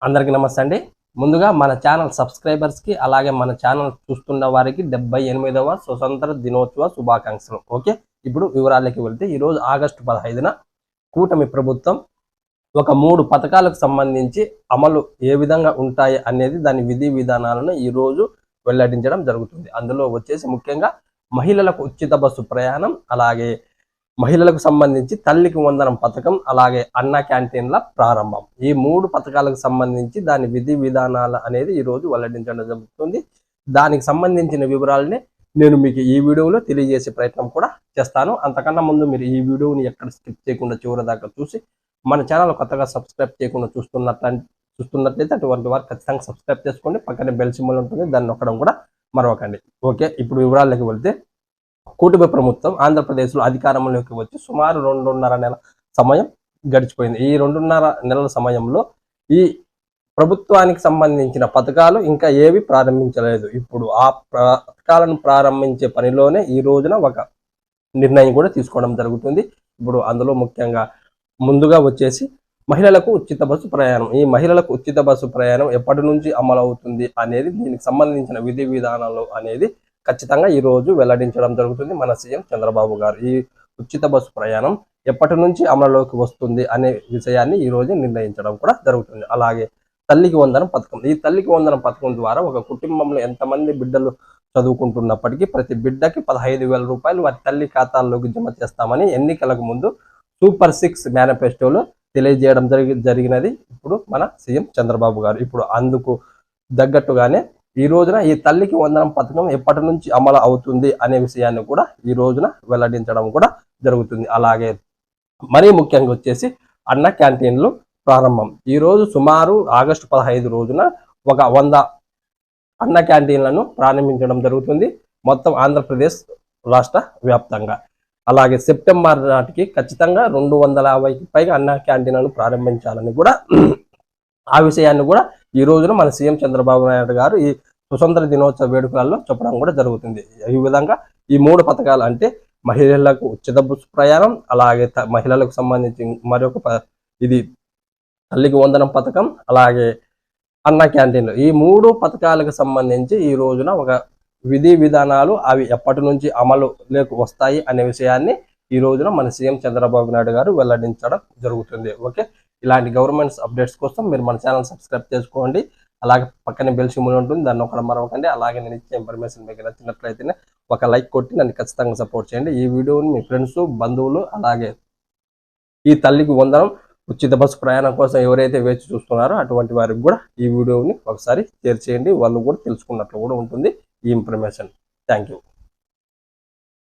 అందరికీ నమస్తే అండి. ముందుగా మన ఛానల్ సబ్స్క్రైబర్స్‌కి అలాగే మన ఛానల్ చూస్తున్న వారికి 78వ స్వతంత్ర దినోత్సవ శుభాకాంక్షలు. ఓకే. ఇప్పుడు వివరాల్లోకి వెళ్తే ఈరోజు ఆగస్టు 15న కూటమి ప్రభుత్వం ఒక 3 పథకాలకు సంబంధించి అమలు ఏ విధంగా ఉంటాయి అనేది దాని విధి విధానాలను ఈరోజు వెల్లడించడం జరుగుతుంది. అందులో వచ్చేసి ముఖ్యంగా మహిళలకు ఉచిత బస్సు ప్రయాణం, అలాగే మహిళలకు సంబంధించి తల్లికి వందనం పథకం, అలాగే అన్న క్యాంటీన్ల ప్రారంభం. ఈ 3 పథకాలకు సంబంధించి దాని విధి విధానాలు అనేది ఈరోజు వెల్లడించడం జరుగుతుంది. దానికి సంబంధించిన వివరాలని నేను మీకు ఈ వీడియోలో తెలియజేసే ప్రయత్నం కూడా చేస్తాను. అంతకన్నా ముందు మీరు ఈ వీడియోని ఎక్కడ స్కిప్ చేయకుండా చివరి దాకా చూసి మన ఛానల్ కొత్తగా సబ్స్క్రైబ్ చేయకుండా చూస్తున్నట్లయితే అటువంటి వారు ఖచ్చితంగా సబ్స్క్రైబ్ చేసుకోండి. పక్కనే బెల్ సింబల్ ఉంటుంది, దాన్ని నొక్కడం కూడా మరవకండి. ఓకే, ఇప్పుడు వివరాల్లోకి వెళ్తే కూటమి ప్రభుత్వం ఆంధ్రప్రదేశ్లో అధికారంలోకి వచ్చి సుమారు 2.5 నెలల సమయం గడిచిపోయింది. ఈ 2.5 నెలల సమయంలో ఈ ప్రభుత్వానికి సంబంధించిన పథకాలు ఇంకా ఏవి ప్రారంభించలేదు. ఇప్పుడు ఆ పథకాలను ప్రారంభించే పనిలోనే ఈ రోజున ఒక నిర్ణయం కూడా తీసుకోవడం జరుగుతుంది. ఇప్పుడు అందులో ముఖ్యంగా ముందుగా వచ్చేసి మహిళలకు ఉచిత బస్సు ప్రయాణం. ఈ మహిళలకు ఉచిత బస్సు ప్రయాణం ఎప్పటి నుంచి అమలు అవుతుంది అనేది, దీనికి సంబంధించిన విధి విధానాలు అనేది ఖచ్చితంగా ఈ రోజు వెల్లడించడం జరుగుతుంది మన సీఎం చంద్రబాబు గారు. ఈ ఉచిత బస్సు ప్రయాణం ఎప్పటి నుంచి అమలులోకి వస్తుంది అనే విషయాన్ని ఈ రోజు నిర్ణయించడం కూడా జరుగుతుంది. అలాగే తల్లికి వందనం పథకం. ఈ తల్లికి వందనం పథకం ద్వారా ఒక కుటుంబంలో ఎంతమంది బిడ్డలు చదువుకుంటున్నప్పటికీ ప్రతి బిడ్డకి 15,000 రూపాయలు వారి తల్లి ఖాతాల్లోకి జమ చేస్తామని ఎన్నికలకు ముందు సూపర్ 6 మేనిఫెస్టోలో తెలియజేయడం జరిగినది ఇప్పుడు మన సీఎం చంద్రబాబు గారు. ఇప్పుడు అందుకు తగ్గట్టుగానే ఈ రోజున ఈ తల్లికి వందనం పథకం ఎప్పటి నుంచి అమలు అవుతుంది అనే విషయాన్ని కూడా ఈ రోజున వెల్లడించడం కూడా జరుగుతుంది. అలాగే మరీ ముఖ్యంగా వచ్చేసి అన్న క్యాంటీన్లు ప్రారంభం. ఈ రోజు సుమారు ఆగస్టు 15 రోజున ఒక 100 అన్న క్యాంటీన్లను ప్రారంభించడం జరుగుతుంది మొత్తం ఆంధ్రప్రదేశ్ రాష్ట్ర వ్యాప్తంగా. అలాగే సెప్టెంబర్ నాటికి ఖచ్చితంగా 250కి పైగా అన్న క్యాంటీన్లను ప్రారంభించాలని కూడా ఆ విషయాన్ని కూడా ఈ రోజున మన సీఎం చంద్రబాబు నాయుడు గారు ఈ స్వతంత్ర దినోత్సవ వేడుకలలో చెప్పడం కూడా జరుగుతుంది. ఈ విధంగా ఈ 3 పథకాలు అంటే మహిళలకు ఉచిత బస్సు ప్రయాణం, అలాగే మహిళలకు సంబంధించి మరొక ఇది తల్లికి వందనం పథకం, అలాగే అన్న క్యాంటీన్లు. ఈ 3 పథకాలకు సంబంధించి ఈ రోజున ఒక విధి విధానాలు అవి ఎప్పటి నుంచి అమలులోకి వస్తాయి అనే విషయాన్ని ఈ రోజున మన సీఎం చంద్రబాబు నాయుడు గారు వెల్లడించడం జరుగుతుంది. ఓకే, ఇలాంటి గవర్నమెంట్స్ అప్డేట్స్ కోసం మీరు మన ఛానల్ సబ్స్క్రైబ్ చేసుకోండి. అలాగే పక్కనే బెల్ సింబల్ ఉంటుంది, దాన్ని ఒకటి మరవకండి. అలాగే నేను ఇచ్చే ఇన్ఫర్మేషన్ మీకు నచ్చినట్లయితేనే ఒక లైక్ కొట్టి నన్ను ఖచ్చితంగా సపోర్ట్ చేయండి. ఈ వీడియోని మీ ఫ్రెండ్స్, బంధువులు, అలాగే ఈ తల్లికి వందనం ఉచిత బస్సు ప్రయాణం కోసం ఎవరైతే వేచి చూస్తున్నారో అటువంటి వారికి కూడా ఈ వీడియోని ఒకసారి షేర్ చేయండి. వాళ్ళు కూడా తెలుసుకున్నట్లు కూడా ఉంటుంది ఈ ఇన్ఫర్మేషన్. Thank you.